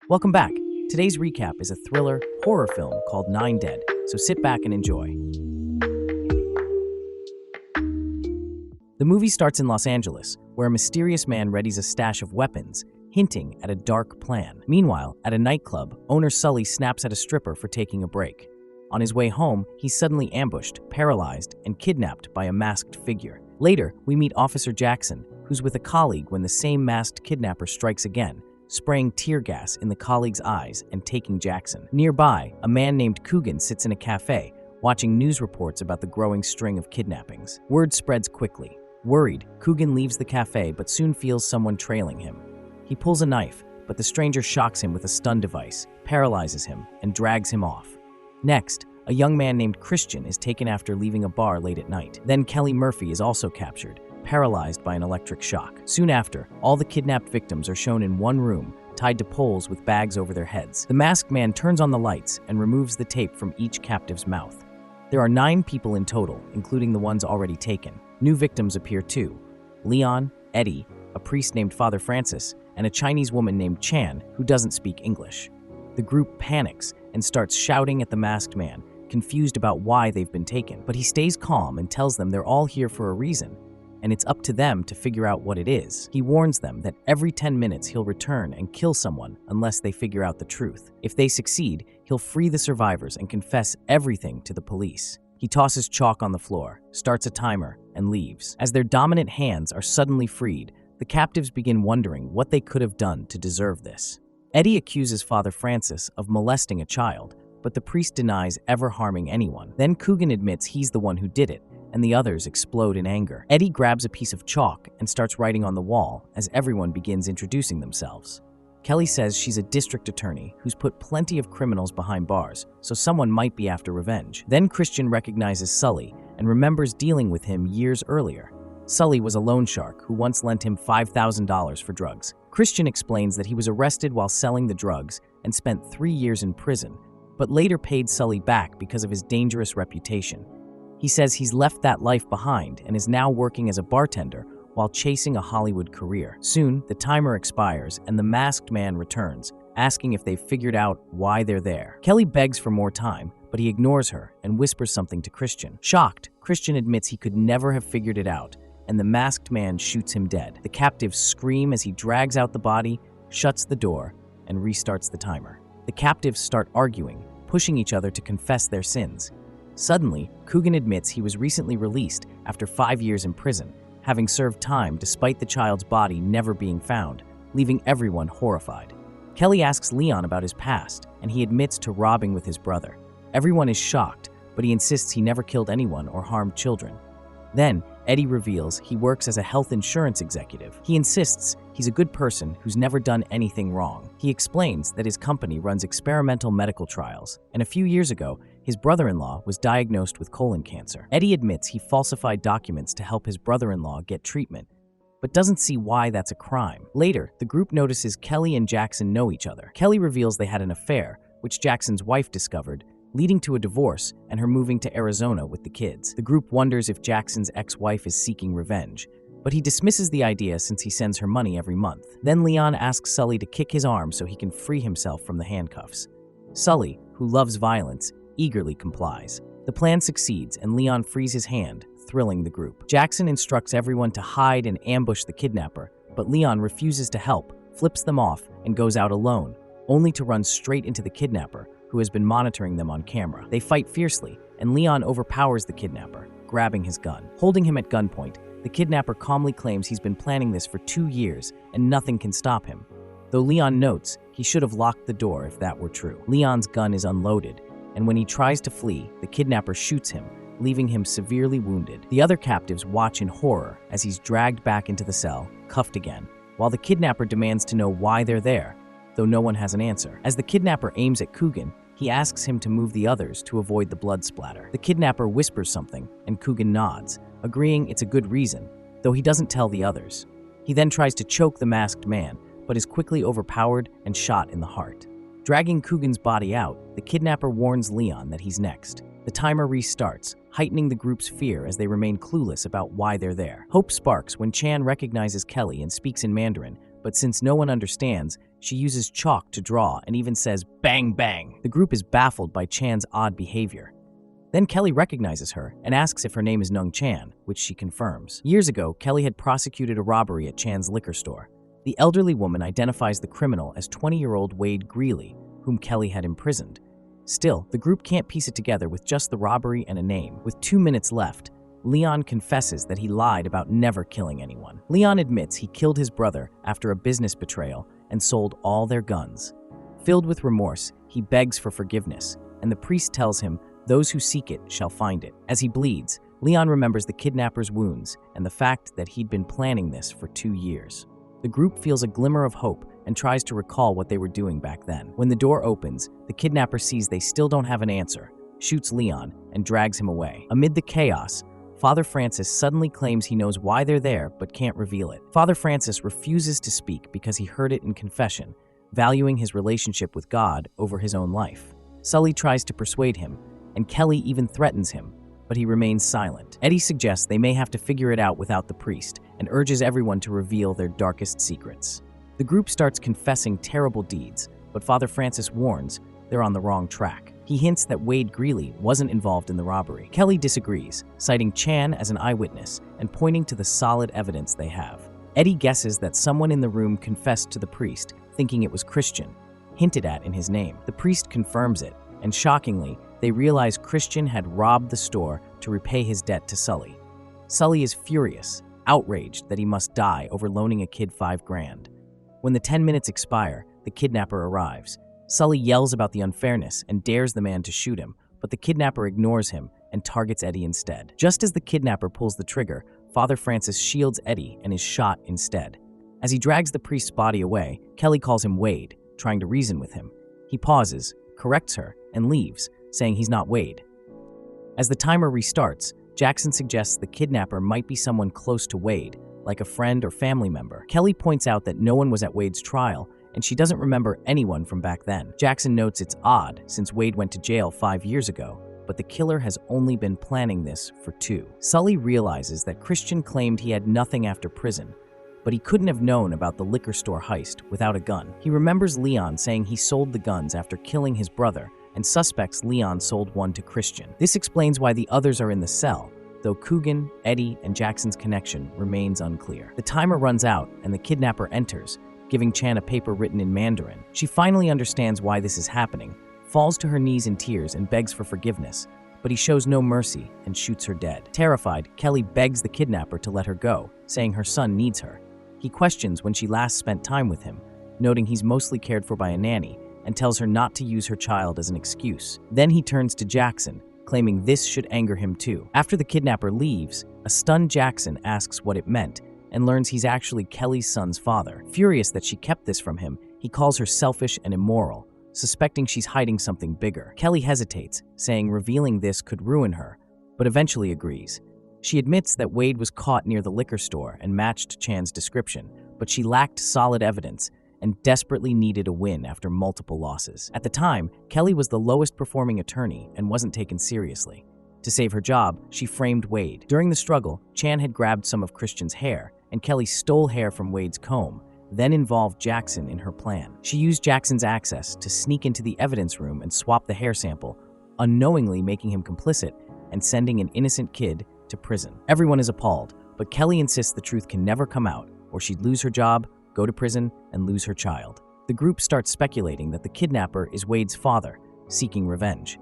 Welcome back. Today's recap is a thriller horror film called Nine Dead, so sit back and enjoy. The movie starts in Los Angeles, where a mysterious man readies a stash of weapons, hinting at a dark plan. Meanwhile, at a nightclub, owner Sully snaps at a stripper for taking a break. On his way home, he's suddenly ambushed, paralyzed, and kidnapped by a masked figure. Later, we meet Officer Jackson, who's with a colleague when the same masked kidnapper strikes again, spraying tear gas in the colleague's eyes and taking Jackson. Nearby, a man named Coogan sits in a cafe, watching news reports about the growing string of kidnappings. Word spreads quickly. Worried, Coogan leaves the cafe but soon feels someone trailing him. He pulls a knife, but the stranger shocks him with a stun device, paralyzes him, and drags him off. Next, a young man named Christian is taken after leaving a bar late at night. Then Kelley Murphy is also captured, paralyzed by an electric shock. Soon after, all the kidnapped victims are shown in one room, tied to poles with bags over their heads. The masked man turns on the lights and removes the tape from each captive's mouth. There are 9 people in total, including the ones already taken. New victims appear too: Leon, Eddie, a priest named Father Francis, and a Chinese woman named Chan who doesn't speak English. The group panics and starts shouting at the masked man, confused about why they've been taken. But he stays calm and tells them they're all here for a reason, and it's up to them to figure out what it is. He warns them that every 10 minutes he'll return and kill someone unless they figure out the truth. If they succeed, he'll free the survivors and confess everything to the police. He tosses chalk on the floor, starts a timer, and leaves. As their dominant hands are suddenly freed, the captives begin wondering what they could have done to deserve this. Eddie accuses Father Francis of molesting a child, but the priest denies ever harming anyone. Then Coogan admits he's the one who did it, and the others explode in anger. Eddie grabs a piece of chalk and starts writing on the wall as everyone begins introducing themselves. Kelley says she's a district attorney who's put plenty of criminals behind bars, so someone might be after revenge. Then Christian recognizes Sully and remembers dealing with him years earlier. Sully was a loan shark who once lent him $5,000 for drugs. Christian explains that he was arrested while selling the drugs and spent 3 years in prison, but later paid Sully back because of his dangerous reputation. He says he's left that life behind and is now working as a bartender while chasing a Hollywood career. Soon, the timer expires and the masked man returns, asking if they've figured out why they're there. Kelley begs for more time, but he ignores her and whispers something to Christian. Shocked, Christian admits he could never have figured it out, and the masked man shoots him dead. The captives scream as he drags out the body, shuts the door, and restarts the timer. The captives start arguing, pushing each other to confess their sins. Suddenly, Coogan admits he was recently released after 5 years in prison, having served time despite the child's body never being found, leaving everyone horrified. Kelley asks Leon about his past, and he admits to robbing with his brother. Everyone is shocked, but he insists he never killed anyone or harmed children. Then, Eddie reveals he works as a health insurance executive. He insists he's a good person who's never done anything wrong. He explains that his company runs experimental medical trials, and a few years ago, his brother-in-law was diagnosed with colon cancer. Eddie admits he falsified documents to help his brother-in-law get treatment, but doesn't see why that's a crime. Later, the group notices Kelley and Jackson know each other. Kelley reveals they had an affair, which Jackson's wife discovered, leading to a divorce and her moving to Arizona with the kids. The group wonders if Jackson's ex-wife is seeking revenge, but he dismisses the idea since he sends her money every month. Then Leon asks Sully to kick his arm so he can free himself from the handcuffs. Sully, who loves violence, eagerly complies. The plan succeeds and Leon frees his hand, thrilling the group. Jackson instructs everyone to hide and ambush the kidnapper, but Leon refuses to help, flips them off, and goes out alone, only to run straight into the kidnapper, who has been monitoring them on camera. They fight fiercely, and Leon overpowers the kidnapper, grabbing his gun. Holding him at gunpoint, the kidnapper calmly claims he's been planning this for 2 years and nothing can stop him. Though Leon notes he should have locked the door if that were true. Leon's gun is unloaded, and when he tries to flee, the kidnapper shoots him, leaving him severely wounded. The other captives watch in horror as he's dragged back into the cell, cuffed again, while the kidnapper demands to know why they're there, though no one has an answer. As the kidnapper aims at Coogan, he asks him to move the others to avoid the blood splatter. The kidnapper whispers something, and Coogan nods, agreeing it's a good reason, though he doesn't tell the others. He then tries to choke the masked man, but is quickly overpowered and shot in the heart. Dragging Coogan's body out, the kidnapper warns Leon that he's next. The timer restarts, heightening the group's fear as they remain clueless about why they're there. Hope sparks when Chan recognizes Kelley and speaks in Mandarin, but since no one understands, She uses chalk to draw and even says, "Bang, bang." The group is baffled by Chan's odd behavior. Then Kelley recognizes her and asks if her name is Nhung Chan, which she confirms. Years ago, Kelley had prosecuted a robbery at Chan's liquor store. The elderly woman identifies the criminal as 20-year-old Wade Greeley, whom Kelley had imprisoned. Still, the group can't piece it together with just the robbery and a name. With 2 minutes left, Leon confesses that he lied about never killing anyone. Leon admits he killed his brother after a business betrayal and sold all their guns. Filled with remorse, he begs for forgiveness, and the priest tells him, "Those who seek it shall find it." As he bleeds, Leon remembers the kidnapper's wounds and the fact that he'd been planning this for 2 years. The group feels a glimmer of hope and tries to recall what they were doing back then. When the door opens, the kidnapper sees they still don't have an answer, shoots Leon, and drags him away. Amid the chaos, Father Francis suddenly claims he knows why they're there but can't reveal it. Father Francis refuses to speak because he heard it in confession, valuing his relationship with God over his own life. Sully tries to persuade him, and Kelley even threatens him, but he remains silent. Eddie suggests they may have to figure it out without the priest and urges everyone to reveal their darkest secrets. The group starts confessing terrible deeds, but Father Francis warns they're on the wrong track. He hints that Wade Greeley wasn't involved in the robbery. Kelley disagrees, citing Chan as an eyewitness and pointing to the solid evidence they have. Eddie guesses that someone in the room confessed to the priest, thinking it was Christian, hinted at in his name. The priest confirms it, and shockingly, they realize Christian had robbed the store to repay his debt to Sully. Sully is furious, outraged that he must die over loaning a kid $5,000. When the 10 minutes expire, the kidnapper arrives. Sully yells about the unfairness and dares the man to shoot him, but the kidnapper ignores him and targets Eddie instead. Just as the kidnapper pulls the trigger, Father Francis shields Eddie and is shot instead. As he drags the priest's body away, Kelley calls him Wade, trying to reason with him. He pauses, corrects her, and leaves, saying he's not Wade. As the timer restarts, Jackson suggests the kidnapper might be someone close to Wade, like a friend or family member. Kelley points out that no one was at Wade's trial, and she doesn't remember anyone from back then. Jackson notes it's odd, since Wade went to jail 5 years ago, but the killer has only been planning this for 2. Sully realizes that Christian claimed he had nothing after prison, but he couldn't have known about the liquor store heist without a gun. He remembers Leon saying he sold the guns after killing his brother, and suspects Leon sold one to Christian. This explains why the others are in the cell, though Coogan, Eddie, and Jackson's connection remains unclear. The timer runs out, and the kidnapper enters, giving Chan a paper written in Mandarin. She finally understands why this is happening, falls to her knees in tears and begs for forgiveness, but he shows no mercy and shoots her dead. Terrified, Kelley begs the kidnapper to let her go, saying her son needs her. He questions when she last spent time with him, noting he's mostly cared for by a nanny, and tells her not to use her child as an excuse. Then he turns to Jackson, claiming this should anger him too. After the kidnapper leaves, a stunned Jackson asks what it meant, and learns he's actually Kelley's son's father. Furious that she kept this from him, he calls her selfish and immoral, suspecting she's hiding something bigger. Kelley hesitates, saying revealing this could ruin her, but eventually agrees. She admits that Wade was caught near the liquor store and matched Chan's description, but she lacked solid evidence and desperately needed a win after multiple losses. At the time, Kelley was the lowest performing attorney and wasn't taken seriously. To save her job, she framed Wade. During the struggle, Chan had grabbed some of Christian's hair, and Kelley stole hair from Wade's comb, then involved Jackson in her plan. She used Jackson's access to sneak into the evidence room and swap the hair sample, unknowingly making him complicit and sending an innocent kid to prison. Everyone is appalled, but Kelley insists the truth can never come out, or she'd lose her job, go to prison, and lose her child. The group starts speculating that the kidnapper is Wade's father, seeking revenge.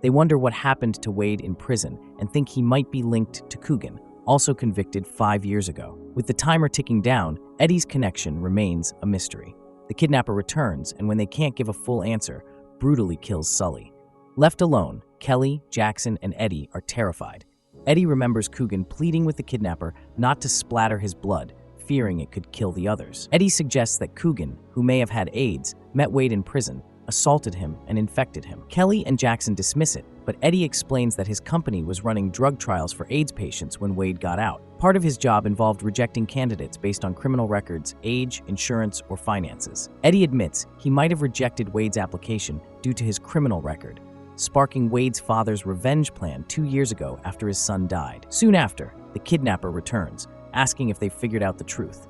They wonder what happened to Wade in prison and think he might be linked to Coogan, also convicted 5 years ago. With the timer ticking down, Eddie's connection remains a mystery. The kidnapper returns, and when they can't give a full answer, brutally kills Sully. Left alone, Kelley, Jackson, and Eddie are terrified. Eddie remembers Coogan pleading with the kidnapper not to splatter his blood, fearing it could kill the others. Eddie suggests that Coogan, who may have had AIDS, met Wade in prison, assaulted him, and infected him. Kelley and Jackson dismiss it, but Eddie explains that his company was running drug trials for AIDS patients when Wade got out. Part of his job involved rejecting candidates based on criminal records, age, insurance, or finances. Eddie admits he might have rejected Wade's application due to his criminal record, sparking Wade's father's revenge plan 2 years ago after his son died. Soon after, the kidnapper returns, asking if they've figured out the truth.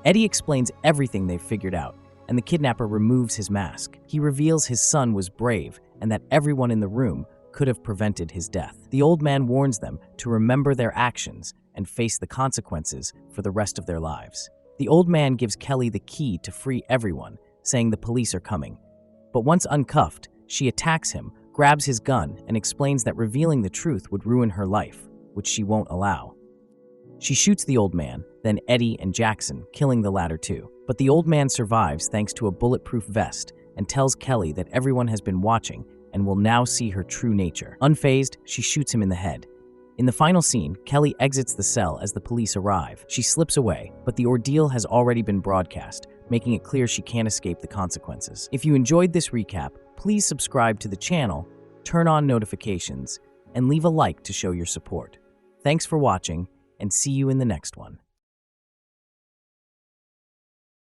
Eddie explains everything they've figured out, and the kidnapper removes his mask. He reveals his son was brave and that everyone in the room could have prevented his death. The old man warns them to remember their actions and face the consequences for the rest of their lives. The old man gives Kelley the key to free everyone, saying the police are coming. But once uncuffed, she attacks him, grabs his gun, and explains that revealing the truth would ruin her life, which she won't allow. She shoots the old man, then Eddie and Jackson, killing the latter too. But the old man survives thanks to a bulletproof vest and tells Kelley that everyone has been watching and will now see her true nature. Unfazed, she shoots him in the head. In the final scene, Kelley exits the cell as the police arrive. She slips away, but the ordeal has already been broadcast, making it clear she can't escape the consequences. If you enjoyed this recap, please subscribe to the channel, turn on notifications, and leave a like to show your support. Thanks for watching, and see you in the next one.